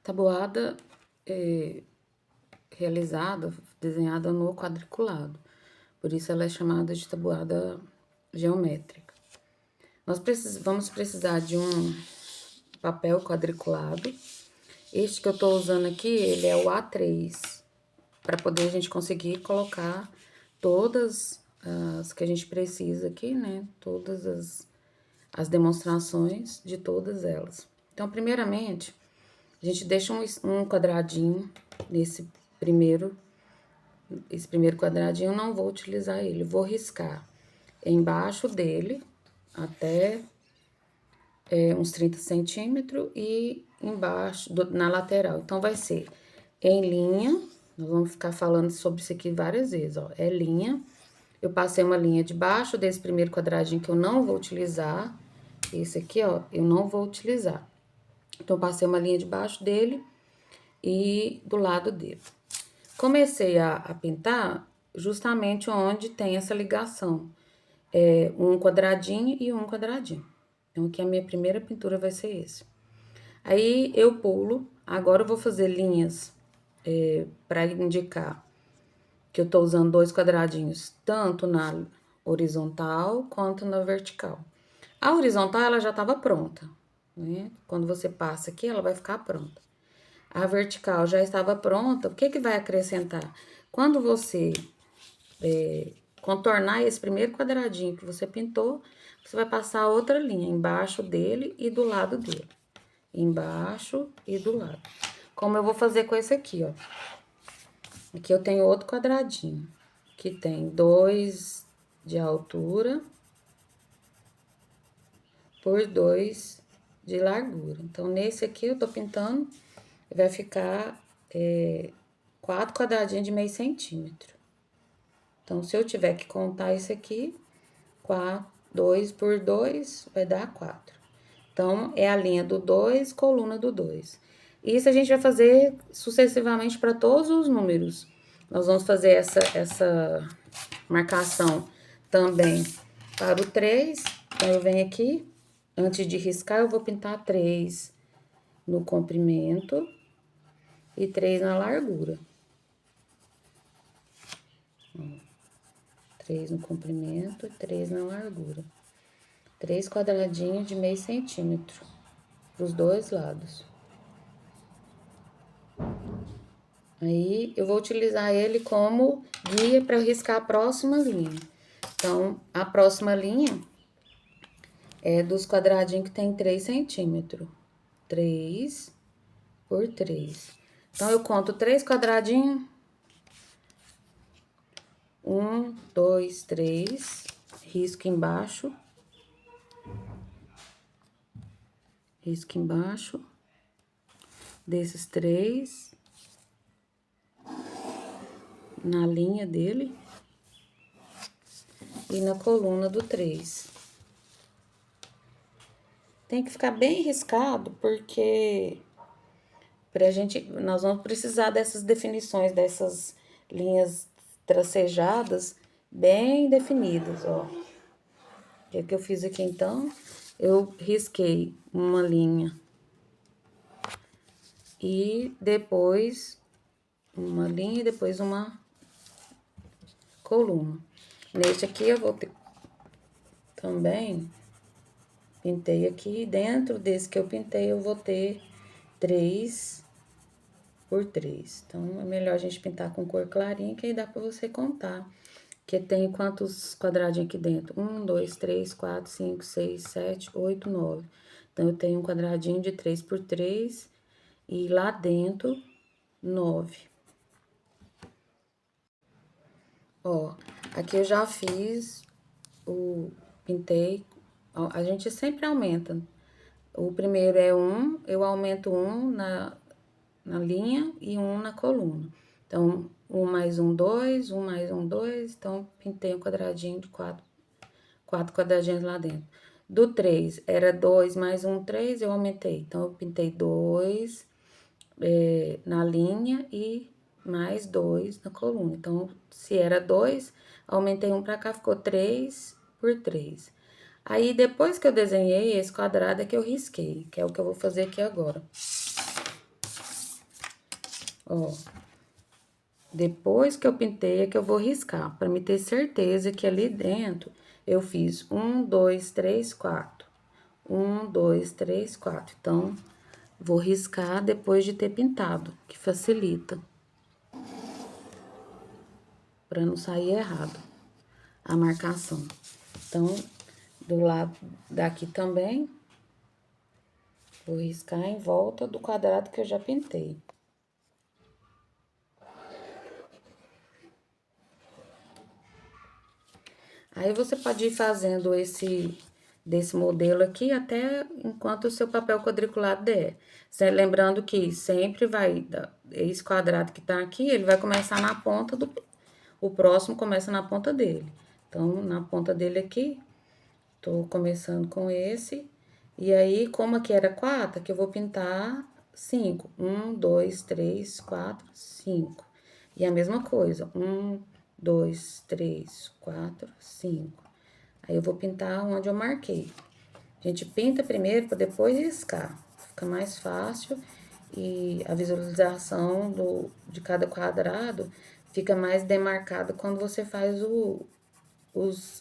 Tabuada realizada, desenhada no quadriculado. Por isso ela é chamada de tabuada geométrica. Nós vamos precisar de um papel quadriculado. Este que eu tô usando aqui, ele é o A3, para poder a gente conseguir colocar todas as que a gente precisa aqui, né? Todas as demonstrações de todas elas. Então, primeiramente, a gente deixa um quadradinho nesse esse primeiro quadradinho, eu não vou utilizar ele, vou riscar embaixo dele até uns 30 centímetros e embaixo, na lateral. Então, vai ser em linha, nós vamos ficar falando sobre isso aqui várias vezes, ó, é linha. Eu passei uma linha debaixo desse primeiro quadradinho que eu não vou utilizar, esse aqui, ó, eu não vou utilizar. Então, passei uma linha debaixo dele e do lado dele. Comecei a pintar justamente onde tem essa ligação. Um quadradinho e um quadradinho. Então, aqui a minha primeira pintura vai ser esse. Aí, eu pulo. Agora, eu vou fazer linhas para indicar que eu tô usando dois quadradinhos, tanto na horizontal quanto na vertical. A horizontal, ela já estava pronta, né? Quando você passa aqui, ela vai ficar pronta. A vertical já estava pronta, o que que vai acrescentar? Quando você contornar esse primeiro quadradinho que você pintou, você vai passar outra linha embaixo dele e do lado dele. Embaixo e do lado. Como eu vou fazer com esse aqui, ó. Aqui eu tenho outro quadradinho, que tem 2 de altura por 2 de largura. Então, nesse aqui eu tô pintando, vai ficar 4 quadradinhos de meio centímetro. Então, se eu tiver que contar isso aqui, 2 por 2 vai dar 4. Então, é a linha do 2, coluna do 2. Isso a gente vai fazer sucessivamente para todos os números. Nós vamos fazer essa marcação também para o 3. Então, eu venho aqui, antes de riscar, eu vou pintar 3 no comprimento e 3 na largura. 3 no comprimento e 3 na largura. 3 quadradinhos de meio centímetro, pros dois lados. Aí, eu vou utilizar ele como guia para riscar a próxima linha. Então, a próxima linha é dos quadradinhos que tem 3 centímetros. 3 por 3. Então, eu conto 3 quadradinhos. 1, 2, 3. Risco embaixo. Risco embaixo. Desses 3. Na linha dele. E na coluna do 3. Tem que ficar bem riscado, porque nós vamos precisar dessas definições, dessas linhas tracejadas bem definidas, ó. O que eu fiz aqui, então? Eu risquei uma linha e depois uma linha e depois uma coluna. Neste aqui eu vou ter também, pintei aqui, dentro desse que eu pintei eu vou ter 3 por 3. Então, é melhor a gente pintar com cor clarinha, que aí dá pra você contar. Que tem quantos quadradinhos aqui dentro? 1, 2, 3, 4, 5, 6, 7, 8, 9. Então, eu tenho um quadradinho de 3 por 3 e lá dentro, 9. Ó, aqui eu já fiz pintei, a gente sempre aumenta. O primeiro é 1, eu aumento 1 na linha e 1 na coluna. Então, 1 mais 1, 2, 1 mais 1, 2. Então, pintei um quadradinho de 4 quadradinhos lá dentro. Do 3, era 2 mais 1, 3, eu aumentei. Então, eu pintei 2 na linha e mais 2 na coluna. Então, se era 2, aumentei 1 pra cá, ficou 3 por 3. Aí, depois que eu desenhei esse quadrado, é que eu risquei, que é o que eu vou fazer aqui agora. Ó, depois que eu pintei é que eu vou riscar, para me ter certeza que ali dentro eu fiz 1, 2, 3, 4. 1, 2, 3, 4. Então, vou riscar depois de ter pintado, que facilita. Para não sair errado a marcação. Então, do lado daqui também, vou riscar em volta do quadrado que eu já pintei. Aí, você pode ir fazendo desse modelo aqui até enquanto o seu papel quadriculado der. Lembrando que sempre vai, esse quadrado que tá aqui, ele vai começar na ponta o próximo começa na ponta dele. Então, na ponta dele aqui, tô começando com esse. E aí, como aqui era 4, aqui eu vou pintar 5. 1, 2, 3, 4, 5. E a mesma coisa, 1, 2, 3, 4, 5. Aí, eu vou pintar onde eu marquei. A gente pinta primeiro para depois riscar. Fica mais fácil e a visualização de cada quadrado fica mais demarcada quando você faz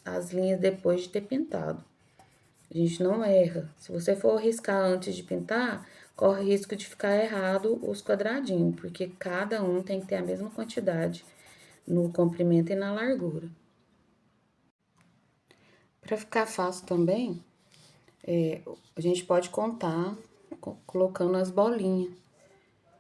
as linhas depois de ter pintado. A gente não erra. Se você for riscar antes de pintar, corre risco de ficar errado os quadradinhos, porque cada um tem que ter a mesma quantidade no comprimento e na largura. Para ficar fácil também, a gente pode contar colocando as bolinhas.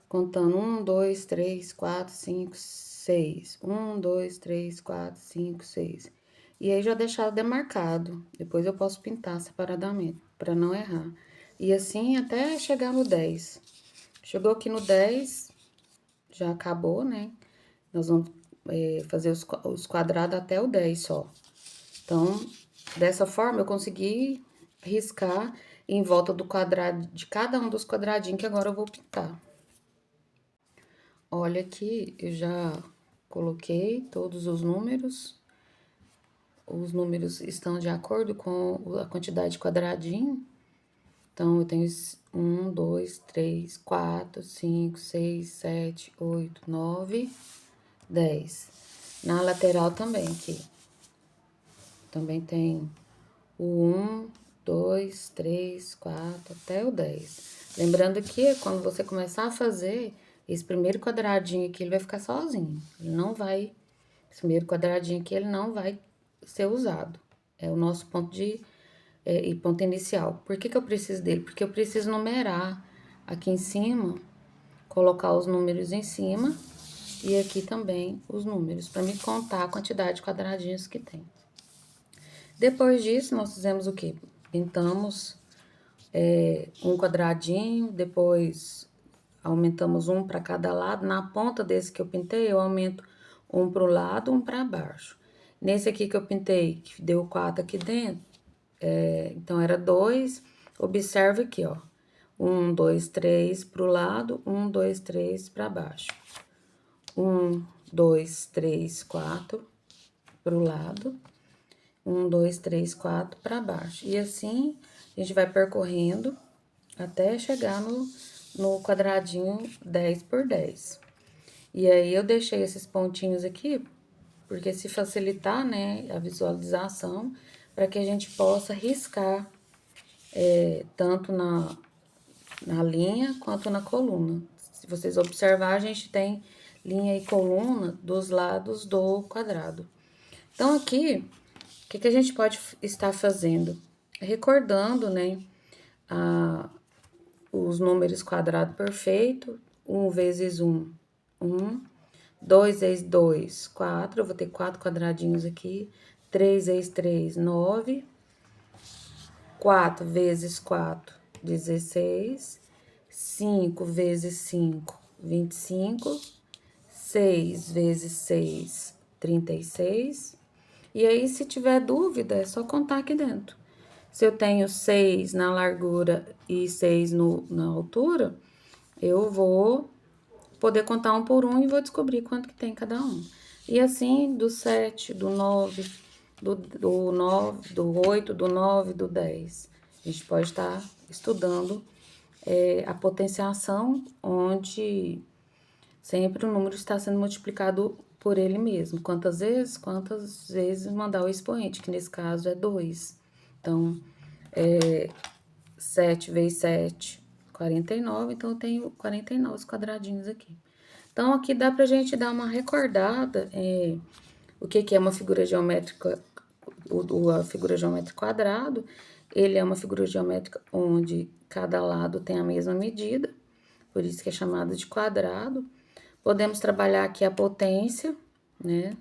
Contando 1, 2, 3, 4, 5, 6. 1, 2, 3, 4, 5, 6. E aí, já deixar demarcado. Depois eu posso pintar separadamente, para não errar. E assim, até chegar no 10. Chegou aqui no 10, já acabou, né? Nós vamos fazer os quadrados até o 10 só. Então, dessa forma, eu consegui riscar em volta do quadrado, de cada um dos quadradinhos que agora eu vou pintar. Olha aqui, eu já coloquei todos os números. Os números estão de acordo com a quantidade de quadradinho. Então, eu tenho 1, 2, 3, 4, 5, 6, 7, 8, 9, 10. Na lateral também, aqui. Também tem o 1, 2, 3, 4, até o 10. Lembrando que quando você começar a fazer, esse primeiro quadradinho aqui, ele vai ficar sozinho. Ele não vai, esse primeiro quadradinho aqui, ele não vai ser usado. É o nosso ponto inicial. Por que que eu preciso dele? Porque eu preciso numerar aqui em cima, colocar os números em cima e aqui também os números, para me contar a quantidade de quadradinhos que tem. Depois disso, nós fizemos o quê? Pintamos um quadradinho, depois aumentamos um para cada lado. Na ponta desse que eu pintei, eu aumento um para o lado, um para baixo. Nesse aqui que eu pintei, que deu 4 aqui dentro, então era 2. Observe aqui, ó. 1, 2, 3 para o lado, 1, 2, 3 para baixo. 1, 2, 3, 4 para o lado. 1, 2, 3, 4 para baixo. E assim, a gente vai percorrendo até chegar no quadradinho 10 por 10. E aí, eu deixei esses pontinhos aqui, porque se facilitar, né, a visualização, para que a gente possa riscar tanto na linha quanto na coluna. Se vocês observar, a gente tem linha e coluna dos lados do quadrado. Então, aqui, o que a gente pode estar fazendo? Recordando, né, os números quadrado perfeito. 1 vezes 1, 1. 2 vezes 2, 4. Eu vou ter 4 quadradinhos aqui. 3 vezes 3, 9. 4 vezes 4, 16. 5 vezes 5, 25. 6 vezes 6, 36. E aí, se tiver dúvida, é só contar aqui dentro. Se eu tenho 6 na largura e 6 na altura, eu vou poder contar um por um e vou descobrir quanto que tem cada um. E assim, do 7, do 9, do 9, do 8, do 9, do 10. A gente pode estar estudando a potenciação, onde sempre o número está sendo multiplicado por ele mesmo. Quantas vezes? Quantas vezes mandar o expoente, que nesse caso é 2. Então, 7 vezes 7, 49. Então, eu tenho 49 quadradinhos aqui. Então, aqui dá pra gente dar uma recordada o que é uma figura geométrica, a figura geométrica quadrado. Ele é uma figura geométrica onde cada lado tem a mesma medida, por isso que é chamado de quadrado. Podemos trabalhar aqui a potência, né?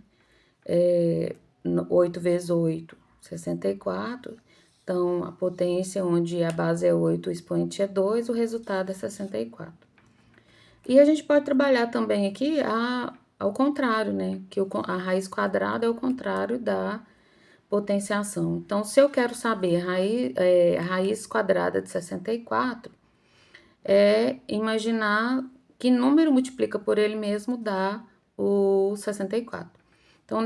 8 vezes 8, 64. Então, a potência onde a base é 8, o expoente é 2, o resultado é 64. E a gente pode trabalhar também aqui ao contrário, né? Que a raiz quadrada é o contrário da potenciação. Então, se eu quero saber a raiz quadrada de 64, imaginar que número multiplica por ele mesmo dá o 64. Então,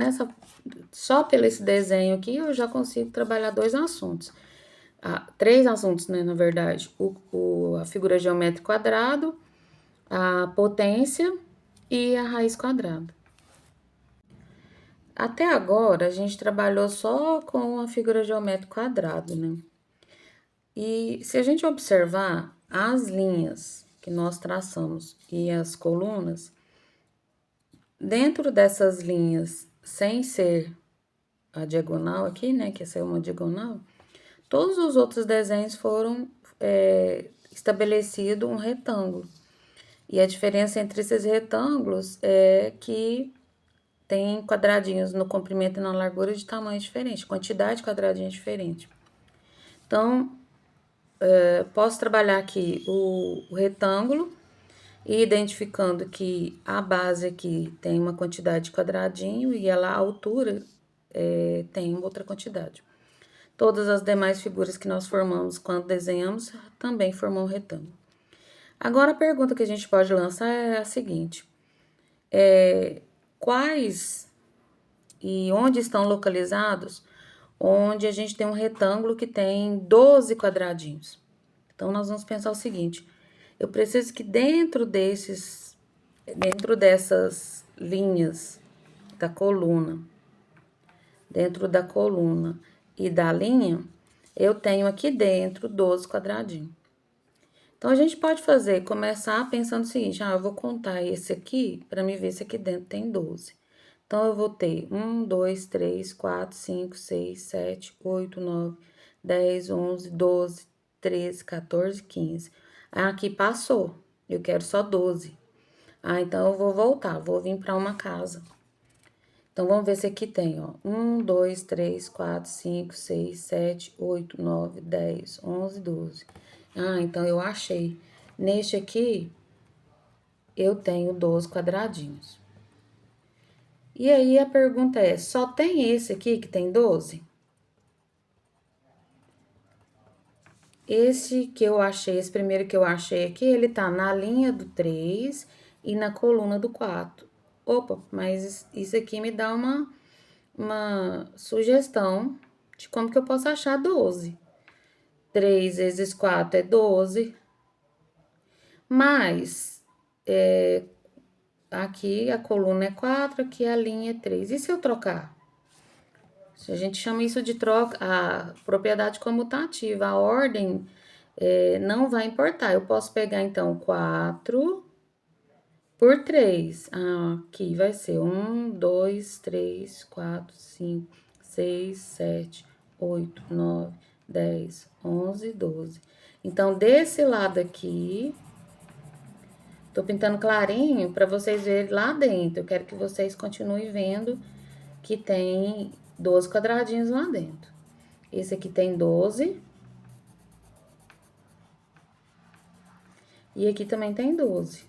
só pelo esse desenho aqui, eu já consigo trabalhar dois assuntos. Três assuntos, né, na verdade. A figura geométrica quadrado, a potência e a raiz quadrada. Até agora, a gente trabalhou só com a figura geométrica quadrado, né? E se a gente observar as linhas que nós traçamos e as colunas, dentro dessas linhas, sem ser a diagonal aqui, né, que essa é uma diagonal, todos os outros desenhos foram estabelecido um retângulo. E a diferença entre esses retângulos é que tem quadradinhos no comprimento e na largura de tamanho diferente, quantidade de quadradinhos diferente. Então, posso trabalhar aqui o retângulo e identificando que a base aqui tem uma quantidade de quadradinho e a altura tem outra quantidade. Todas as demais figuras que nós formamos quando desenhamos também formam um retângulo. Agora, a pergunta que a gente pode lançar é a seguinte: quais e onde estão localizados onde a gente tem um retângulo que tem 12 quadradinhos? Então, nós vamos pensar o seguinte: eu preciso que dentro dessas linhas da coluna, dentro da coluna e da linha, eu tenho aqui dentro 12 quadradinhos. Então, a gente pode começar pensando o seguinte: eu vou contar esse aqui para me ver se aqui dentro tem 12. Então, eu vou ter 1, 2, 3, 4, 5, 6, 7, 8, 9, 10, 11, 12, 13, 14, 15. Aqui passou, eu quero só 12. Então, eu vou voltar, vou vir para uma casa. Então, vamos ver se aqui tem, ó. 1, 2, 3, 4, 5, 6, 7, 8, 9, 10, 11, 12. Então, eu achei. Neste aqui, eu tenho 12 quadradinhos. E aí, a pergunta é, só tem esse aqui que tem 12? Esse primeiro que eu achei aqui, ele tá na linha do 3 e na coluna do 4. Opa, mas isso aqui me dá uma sugestão de como que eu posso achar 12. 3 vezes 4 é 12. Mas, aqui a coluna é 4, aqui a linha é 3. E se eu trocar? A gente chama isso de troca, a propriedade comutativa, a ordem não vai importar. Eu posso pegar, então, 4 por 3. Aqui vai ser 1, 2, 3, 4, 5, 6, 7, 8, 9, 10, 11, 12. Então, desse lado aqui, tô pintando clarinho para vocês verem lá dentro. Eu quero que vocês continuem vendo que tem 12 quadradinhos lá dentro. Esse aqui tem 12. E aqui também tem 12.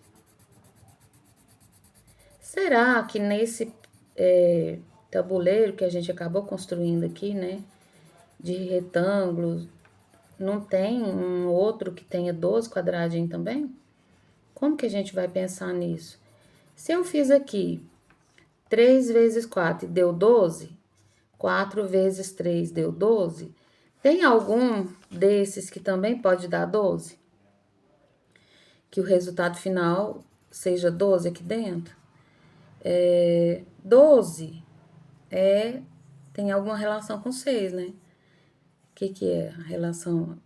Será que nesse tabuleiro que a gente acabou construindo aqui, né, de retângulos, não tem um outro que tenha 12 quadradinhos também? Como que a gente vai pensar nisso? Se eu fiz aqui 3 vezes 4 e deu 12, 4 vezes 3 deu 12, tem algum desses que também pode dar 12? Que o resultado final seja 12 aqui dentro? 12 tem alguma relação com 6, né? O que é a relação?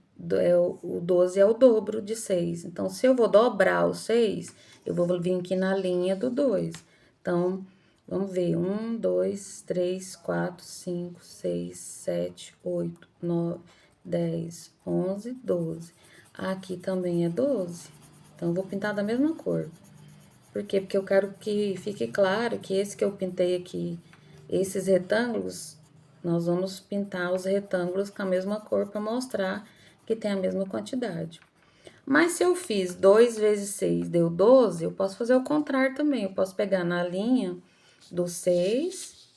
O 12 é o dobro de 6. Então, se eu vou dobrar o 6, eu vou vir aqui na linha do 2. Então, vamos ver. 1, 2, 3, 4, 5, 6, 7, 8, 9, 10, 11, 12. Aqui também é 12. Então, eu vou pintar da mesma cor. Por quê? Porque eu quero que fique claro que esse que eu pintei aqui, esses retângulos, nós vamos pintar os retângulos com a mesma cor para mostrar que tem a mesma quantidade. Mas se eu fiz 2 vezes 6 deu 12, eu posso fazer o contrário também. Eu posso pegar na linha do 6,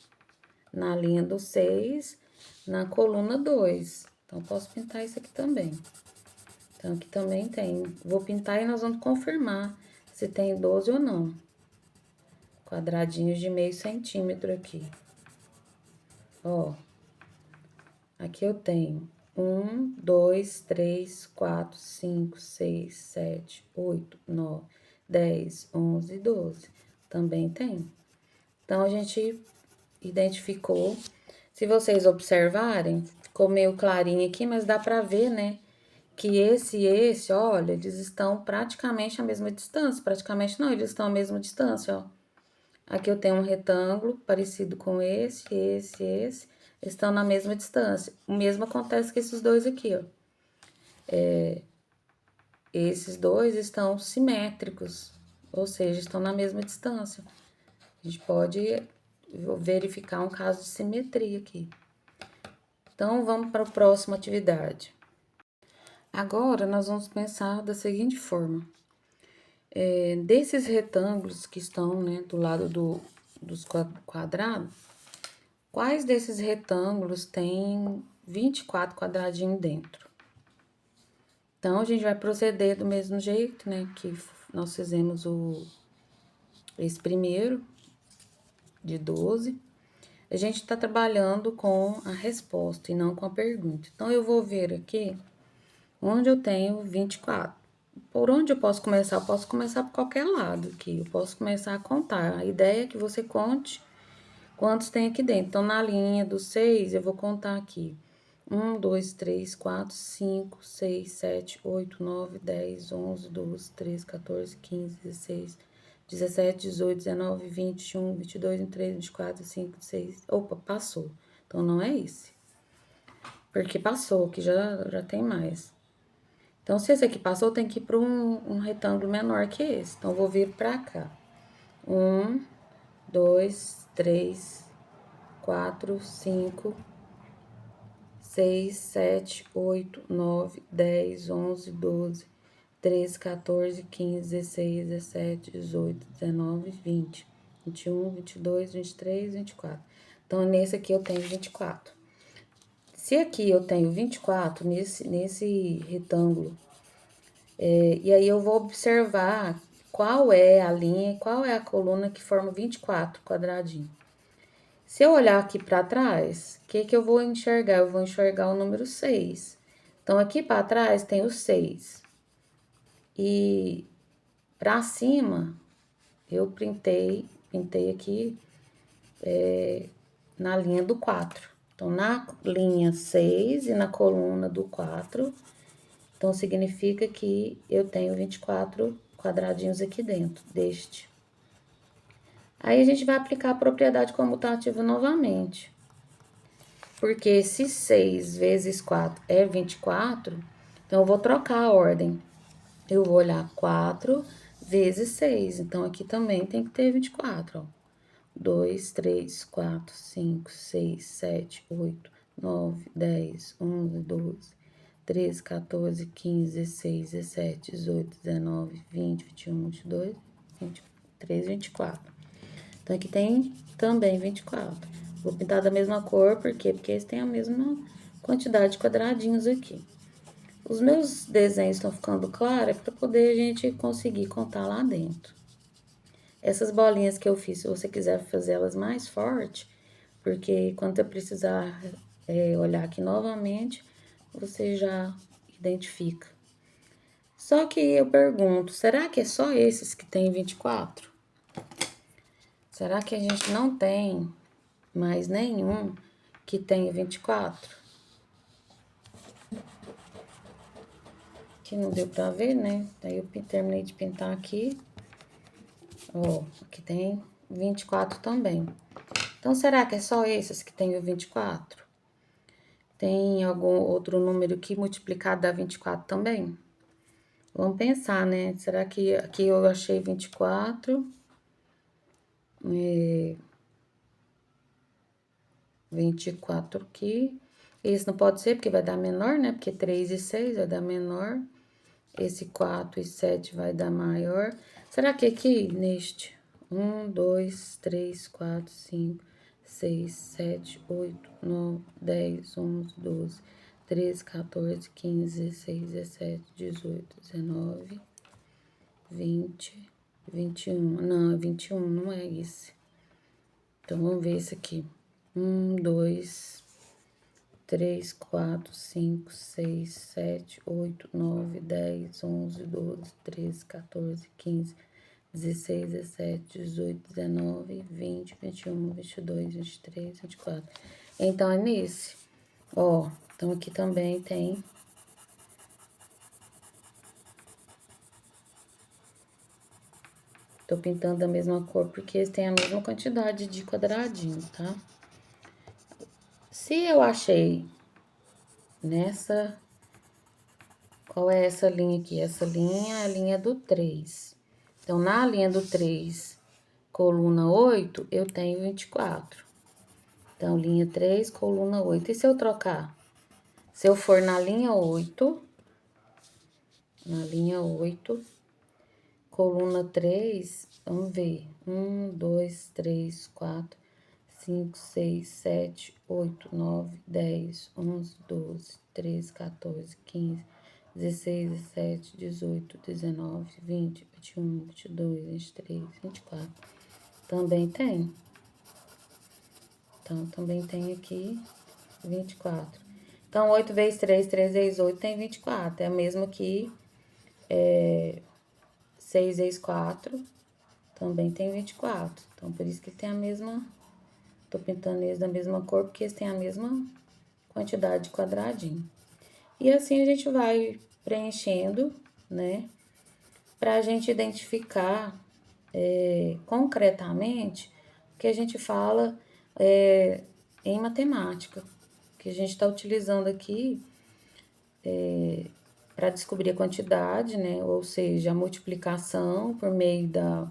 na coluna 2. Então, eu posso pintar isso aqui também. Então, aqui também tem. Vou pintar e nós vamos confirmar se tem 12 ou não. Quadradinhos de meio centímetro aqui. Ó. Aqui eu tenho 1, 2, 3, 4, 5, 6, 7, 8, 9, 10, 11, 12. Também tem. Então, a gente identificou. Se vocês observarem, ficou meio clarinho aqui, mas dá pra ver, né? Que esse e esse, olha, eles estão praticamente à mesma distância. Praticamente não, eles estão à mesma distância, ó. Aqui eu tenho um retângulo parecido com esse. Estão na mesma distância. O mesmo acontece com esses dois aqui, ó. Esses dois estão simétricos, ou seja, estão na mesma distância. A gente pode verificar um caso de simetria aqui. Então, vamos para a próxima atividade. Agora, nós vamos pensar da seguinte forma. Desses retângulos que estão, né, do lado dos quadrados, quais desses retângulos tem 24 quadradinhos dentro? Então, a gente vai proceder do mesmo jeito, né, que nós fizemos esse primeiro, de 12. A gente tá trabalhando com a resposta e não com a pergunta. Então, eu vou ver aqui onde eu tenho 24. Por onde eu posso começar? Eu posso começar por qualquer lado aqui. Eu posso começar a contar. A ideia é que você conte quantos tem aqui dentro. Então, na linha do 6, eu vou contar aqui. 1, 2, 3, 4, 5, 6, 7, 8, 9, 10, 11, 12, 13, 14, 15, 16, 17, 18, 19, 20, 21, 22, 23, 24, 25, 26. Opa, passou. Então, não é esse. Porque passou, que já tem mais. Então, se esse aqui passou, tem que ir para um retângulo menor que esse. Então, eu vou vir para cá. 1, 2, 3, 4, 5, 6, 7, 8, 9, 10, 11, 12, 13, 14, 15, 16, 17, 18, 19, 20, 21, 22, 23, 24. Então, nesse aqui eu tenho 24. Se aqui eu tenho 24, nesse retângulo, e aí eu vou observar qual é a linha, qual é a coluna que forma 24 quadradinhos. Se eu olhar aqui para trás, o que eu vou enxergar? Eu vou enxergar o número 6. Então, aqui para trás tem o 6. E para cima, eu pintei aqui na linha do 4. Então, na linha 6 e na coluna do 4, então, significa que eu tenho 24 quadradinhos aqui dentro deste. Aí, a gente vai aplicar a propriedade comutativa novamente. Porque se 6 vezes 4 é 24, então eu vou trocar a ordem. Eu vou olhar 4 vezes 6. Então, aqui também tem que ter 24, ó. 2, 3, 4, 5, 6, 7, 8, 9, 10, 11, 12, 13, 14, 15, 16, 17, 18, 19, 20, 21, 22, 23, 24. Então, aqui tem também 24. Vou pintar da mesma cor, por quê? Porque eles têm a mesma quantidade de quadradinhos aqui. Os meus desenhos estão ficando claros para poder a gente conseguir contar lá dentro. Essas bolinhas que eu fiz, se você quiser fazer elas mais forte, porque quando eu precisar olhar aqui novamente, você já identifica. Só que eu pergunto, será que é só esses que tem 24? Será que a gente não tem mais nenhum que tenha 24? Que não deu pra ver, né? Daí eu terminei de pintar aqui. Ó, aqui tem 24 também. Então, será que é só esses que tem o 24? Tem algum outro número que multiplicado dá 24 também? Vamos pensar, né? Será que aqui eu achei 24? 24 aqui. Esse não pode ser, porque vai dar menor, né? Porque 3 e 6 vai dar menor. Esse 4 e 7 vai dar maior. Será que aqui, neste 1, 2, 3, 4, 5, 6, 7, 8, 9, 10, 11, 12, 13, 14, 15, 16, 17, 18, 19, 20, 21. Não, é 21, não é esse. Então, vamos ver esse aqui. 1, 2, 3, 4, 5, 6, 7, 8, 9, 10, 11, 12, 13, 14, 15, 16, 17, 18, 19, 20, 21, 22, 23, 24. Então, é nesse. Ó, então aqui também tem. Tô pintando a mesma cor porque eles têm a mesma quantidade de quadradinho, tá? Se eu achei nessa... Qual é essa linha aqui? Essa linha é a linha do 3. Então, na linha do 3, coluna 8, eu tenho 24. Então, linha 3, coluna 8. E se eu trocar? Se eu for na linha 8, coluna 3, vamos ver. 1, 2, 3, 4, 5, 6, 7, 8, 9, 10, 11, 12, 13, 14, 15, 16, 17, 18, 19, 20, 21, 22, 23, 24. Também tem. Então, também tem aqui 24. Então, 8 vezes 3, 3 vezes 8 tem 24. É o mesmo que 6 vezes 4 também tem 24. Então, por isso que tem a mesma... Tô pintando eles da mesma cor, porque eles têm a mesma quantidade de quadradinho. E assim a gente vai preenchendo, né? Pra gente identificar concretamente o que a gente fala em matemática. Que a gente está utilizando aqui para descobrir a quantidade, né? Ou seja, a multiplicação por meio da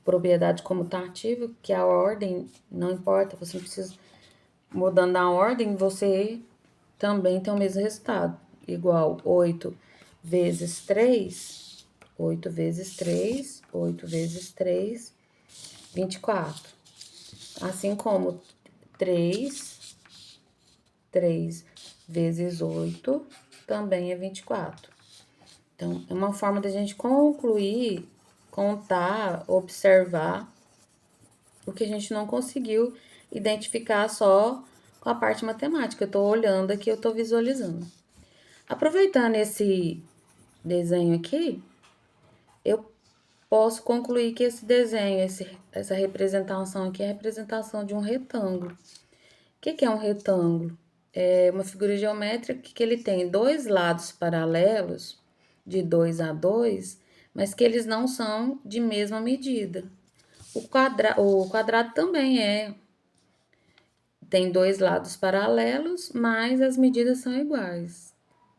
propriedade comutativa, que a ordem não importa, você não precisa mudando a ordem, você também tem o mesmo resultado. Igual 8 vezes 3, 8 vezes 3, 8 vezes 3, 24. Assim como 3 vezes 8 também é 24. Então, é uma forma da gente concluir, contar, observar o que a gente não conseguiu identificar só com a parte matemática. Eu tô olhando aqui, eu tô visualizando. Aproveitando esse desenho aqui, eu posso concluir que esse desenho, essa representação aqui é a representação de um retângulo. O que é um retângulo? É uma figura geométrica que ele tem dois lados paralelos, de 2 a 2, mas que eles não são de mesma medida. O quadrado também tem dois lados paralelos, mas as medidas são iguais.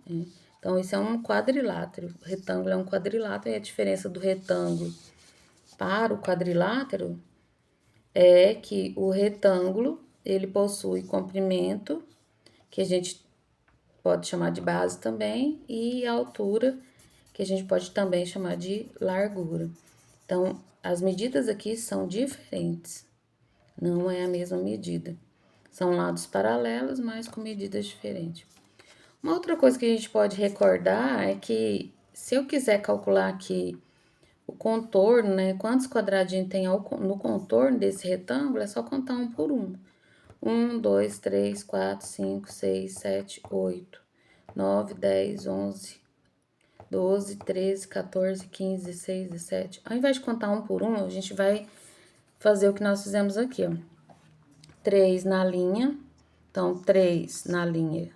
Né? Então, isso é um quadrilátero. O retângulo é um quadrilátero, e a diferença do retângulo para o quadrilátero é que o retângulo, ele possui comprimento, que a gente pode chamar de base também, e altura, que a gente pode também chamar de largura. Então, as medidas aqui são diferentes, não é a mesma medida. São lados paralelos, mas com medidas diferentes. Uma outra coisa que a gente pode recordar é que se eu quiser calcular aqui o contorno, né? Quantos quadradinhos tem no contorno desse retângulo, é só contar um por um. 1, 2, 3, 4, 5, 6, 7, 8, 9, 10, 11, 12, 13, 14, 15, 16, 17. Ao invés de contar um por um, a gente vai fazer o que nós fizemos aqui, ó. 3 na linha, então 3 na linha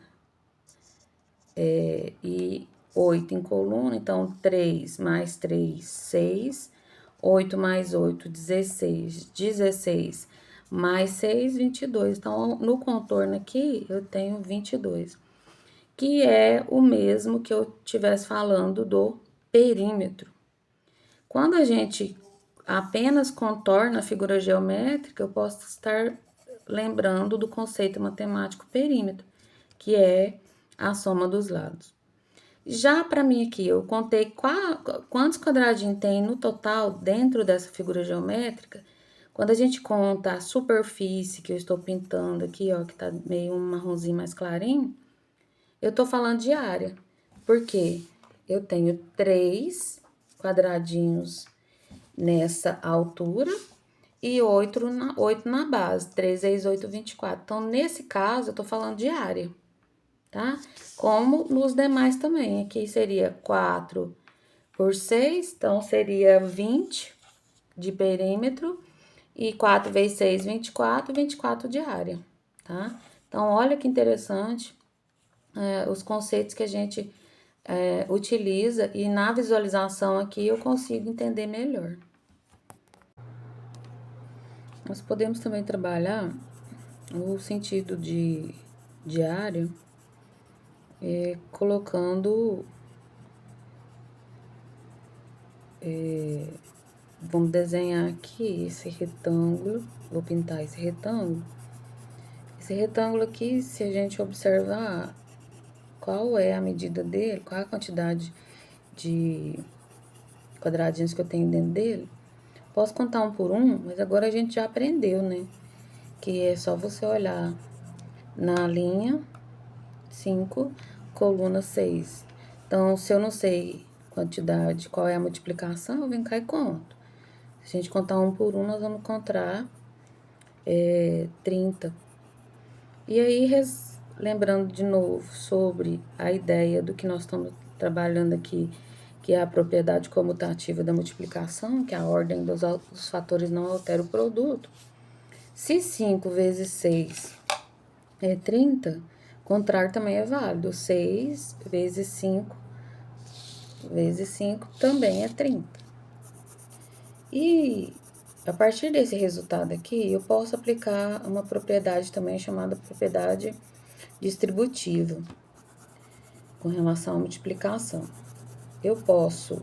e 8 em coluna, então 3 mais 3, 6, 8 mais 8, 16, 16 mais 6, 22. Então, no contorno aqui, eu tenho 22, que é o mesmo que eu estivesse falando do perímetro. Quando a gente apenas contorna a figura geométrica, eu posso estar lembrando do conceito matemático perímetro, que é a soma dos lados. Já para mim aqui, eu contei quantos quadradinhos tem no total dentro dessa figura geométrica. Quando a gente conta a superfície que eu estou pintando aqui, ó, que tá meio um marronzinho mais clarinho, eu tô falando de área. Porque eu tenho 3 quadradinhos nessa altura e 8 na base. 3 vezes 8, 24. Então, nesse caso, eu tô falando de área, tá? Como nos demais também. Aqui seria 4 por 6, então seria 20 de perímetro. E 4 vezes 6, 24, 24 de área, tá? Então, olha que interessante os conceitos que a gente utiliza e na visualização aqui eu consigo entender melhor. Nós podemos também trabalhar o sentido de área colocando, vamos desenhar aqui esse retângulo, vou pintar esse retângulo. Esse retângulo aqui, se a gente observar qual é a medida dele, qual é a quantidade de quadradinhos que eu tenho dentro dele, posso contar um por um, mas agora a gente já aprendeu, né? Que é só você olhar na linha 5, coluna 6. Então, se eu não sei quantidade, qual é a multiplicação, eu venho cá e conto. Se a gente contar um por um, nós vamos encontrar 30. E aí, lembrando de novo sobre a ideia do que nós estamos trabalhando aqui, que é a propriedade comutativa da multiplicação, que a ordem dos fatores não altera o produto. Se 5 vezes 6 é 30, contrário também é válido. 6 vezes 5 também é 30. E a partir desse resultado aqui, eu posso aplicar uma propriedade também chamada propriedade distributiva com relação à multiplicação. Eu posso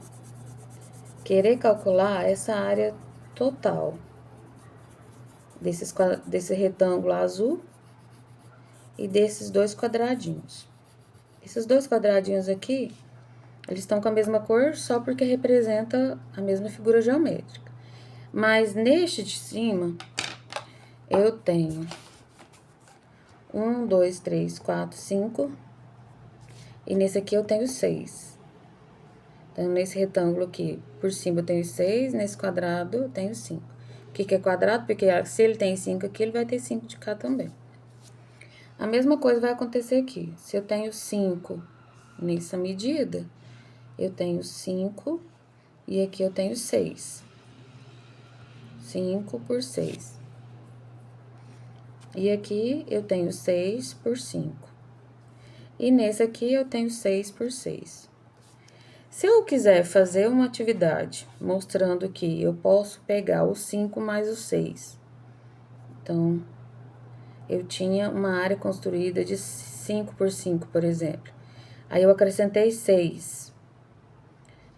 querer calcular essa área total desse retângulo azul e desses dois quadradinhos. Esses dois quadradinhos aqui, eles estão com a mesma cor só porque representa a mesma figura geométrica. Mas neste de cima, eu tenho 1, 2, 3, 4, 5. E nesse aqui eu tenho 6. Então, nesse retângulo aqui, por cima eu tenho 6, nesse quadrado eu tenho 5. O que é quadrado? Porque se ele tem 5 aqui, ele vai ter 5 de cá também. A mesma coisa vai acontecer aqui. Se eu tenho 5 nessa medida, eu tenho 5 e aqui eu tenho 6. 5 por 6. E aqui eu tenho 6 por 5. E nesse aqui eu tenho 6 por 6. Se eu quiser fazer uma atividade mostrando que eu posso pegar o 5 mais o 6. Então, eu tinha uma área construída de 5 por 5, por exemplo. Aí, eu acrescentei 6.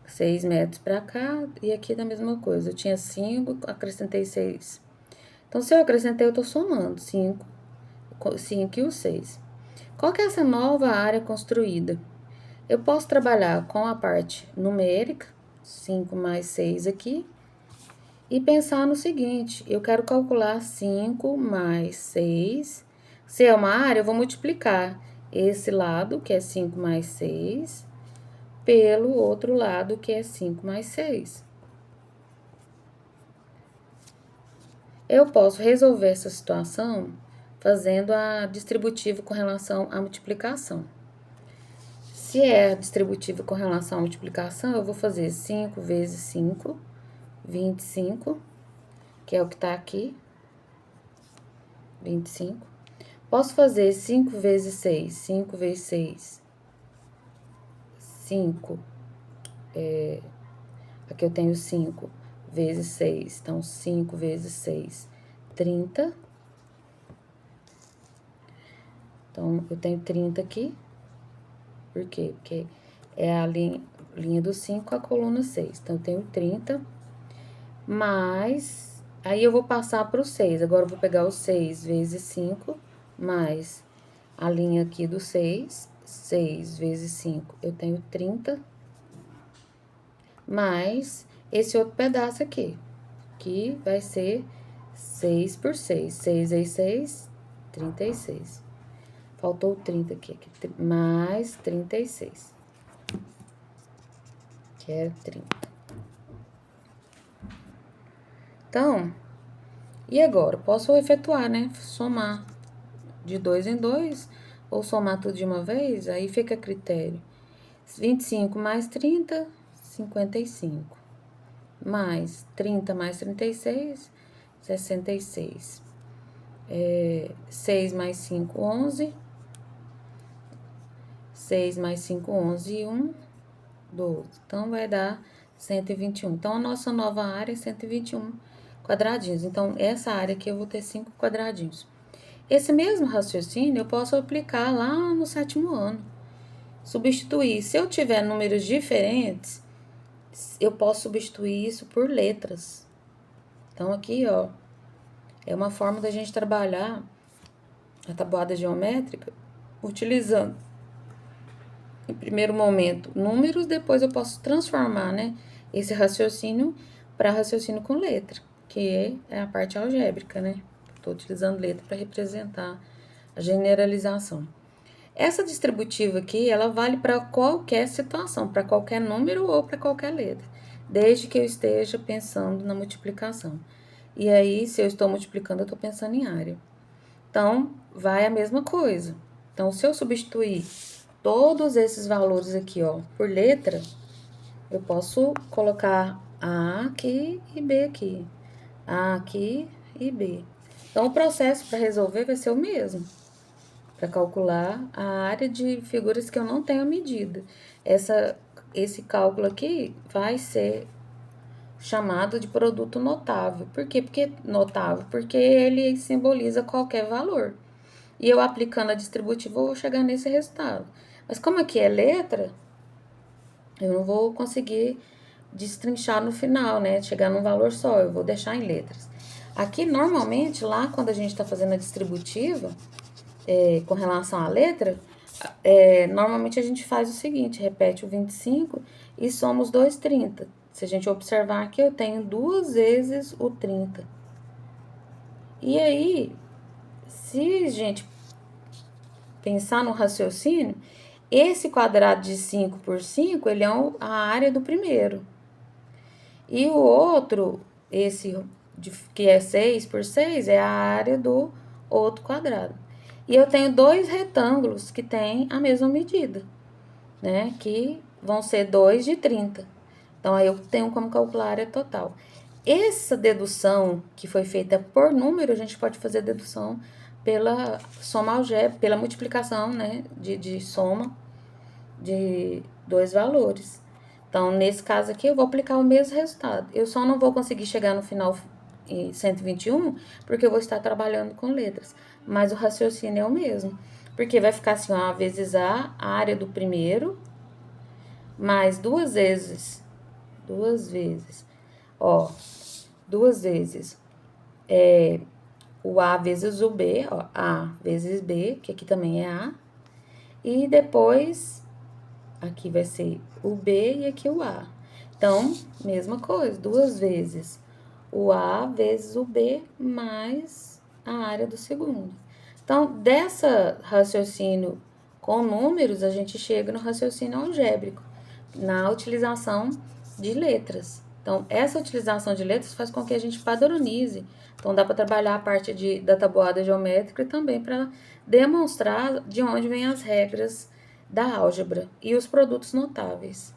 6 metros para cá e aqui da mesma coisa. Eu tinha 5, acrescentei 6. Então, se eu acrescentei, eu tô somando 5 e o 6. Qual que é essa nova área construída? Eu posso trabalhar com a parte numérica, 5 mais 6 aqui, e pensar no seguinte, eu quero calcular 5 mais 6. Se é uma área, eu vou multiplicar esse lado, que é 5 mais 6, pelo outro lado, que é 5 mais 6. Eu posso resolver essa situação fazendo a distributiva com relação à multiplicação. Se é distributiva com relação à multiplicação, eu vou fazer 5 vezes 5, 25, que é o que tá aqui, 25. Posso fazer 5 vezes 6, 5 vezes 6, 5, aqui eu tenho 5 vezes 6, então 5 vezes 6, 30. Então, eu tenho 30 aqui. Por quê? Porque é a linha do 5 a coluna 6. Então, eu tenho 30, mais... Aí, eu vou passar para o 6. Agora, eu vou pegar o 6 vezes 5, mais a linha aqui do 6. 6 vezes 5, eu tenho 30, mais esse outro pedaço aqui, que vai ser 6 por 6. 6 vezes 6, 36. Faltou 30 aqui, mais 36, que é 30. Então, e agora? Posso efetuar, né? Somar de 2 em 2, ou somar tudo de uma vez, aí fica a critério. 25 mais 30, 55. Mais 30 mais 36, 66. 6 mais 5, 11. 6 mais 5, 11 e 1, 12. Então, vai dar 121. Então, a nossa nova área é 121 quadradinhos. Então, essa área aqui eu vou ter 5 quadradinhos. Esse mesmo raciocínio eu posso aplicar lá no 7º ano. Substituir. Se eu tiver números diferentes, eu posso substituir isso por letras. Então, aqui, ó, é uma forma da gente trabalhar a tabuada geométrica utilizando, em primeiro momento, números, depois eu posso transformar, né, esse raciocínio para raciocínio com letra, que é a parte algébrica, né? Estou utilizando letra para representar a generalização. Essa distributiva aqui, ela vale para qualquer situação, para qualquer número ou para qualquer letra, desde que eu esteja pensando na multiplicação. E aí, se eu estou multiplicando, eu estou pensando em área. Então, vai a mesma coisa. Então, se eu substituir todos esses valores aqui, ó, por letra, eu posso colocar A aqui e B aqui. A aqui e B. Então, o processo para resolver vai ser o mesmo. Para calcular a área de figuras que eu não tenho medida. Esse cálculo aqui vai ser chamado de produto notável. Por quê? Porque notável? Porque ele simboliza qualquer valor. E eu aplicando a distributiva, eu vou chegar nesse resultado. Mas como aqui é letra, eu não vou conseguir destrinchar no final, né? Chegar num valor só, eu vou deixar em letras. Aqui, normalmente, lá quando a gente está fazendo a distributiva, com relação à letra, normalmente a gente faz o seguinte, repete o 25 e soma os dois 30. Se a gente observar aqui, eu tenho 2 vezes o 30. E aí, se a gente pensar no raciocínio, esse quadrado de 5 por 5, ele é a área do primeiro. E o outro, esse que é 6 por 6, é a área do outro quadrado. E eu tenho 2 retângulos que têm a mesma medida, né? Que vão ser 2 de 30. Então, aí eu tenho como calcular a área total. Essa dedução que foi feita por número, a gente pode fazer dedução pela soma algébrica, pela multiplicação, né? De soma de 2 valores. Então, nesse caso aqui, eu vou aplicar o mesmo resultado. Eu só não vou conseguir chegar no final em 121, porque eu vou estar trabalhando com letras. Mas o raciocínio é o mesmo. Porque vai ficar assim, ó, A vezes A área do primeiro, mais 2 vezes, ó, 2 vezes, o A vezes o B, ó, A vezes B, que aqui também é A, e depois, aqui vai ser o B e aqui o A. Então, mesma coisa, 2 vezes o A vezes o B mais a área do segundo. Então, dessa raciocínio com números, a gente chega no raciocínio algébrico, na utilização de letras. Então, essa utilização de letras faz com que a gente padronize. Então, dá para trabalhar a parte da tabuada geométrica e também para demonstrar de onde vêm as regras da álgebra e os produtos notáveis.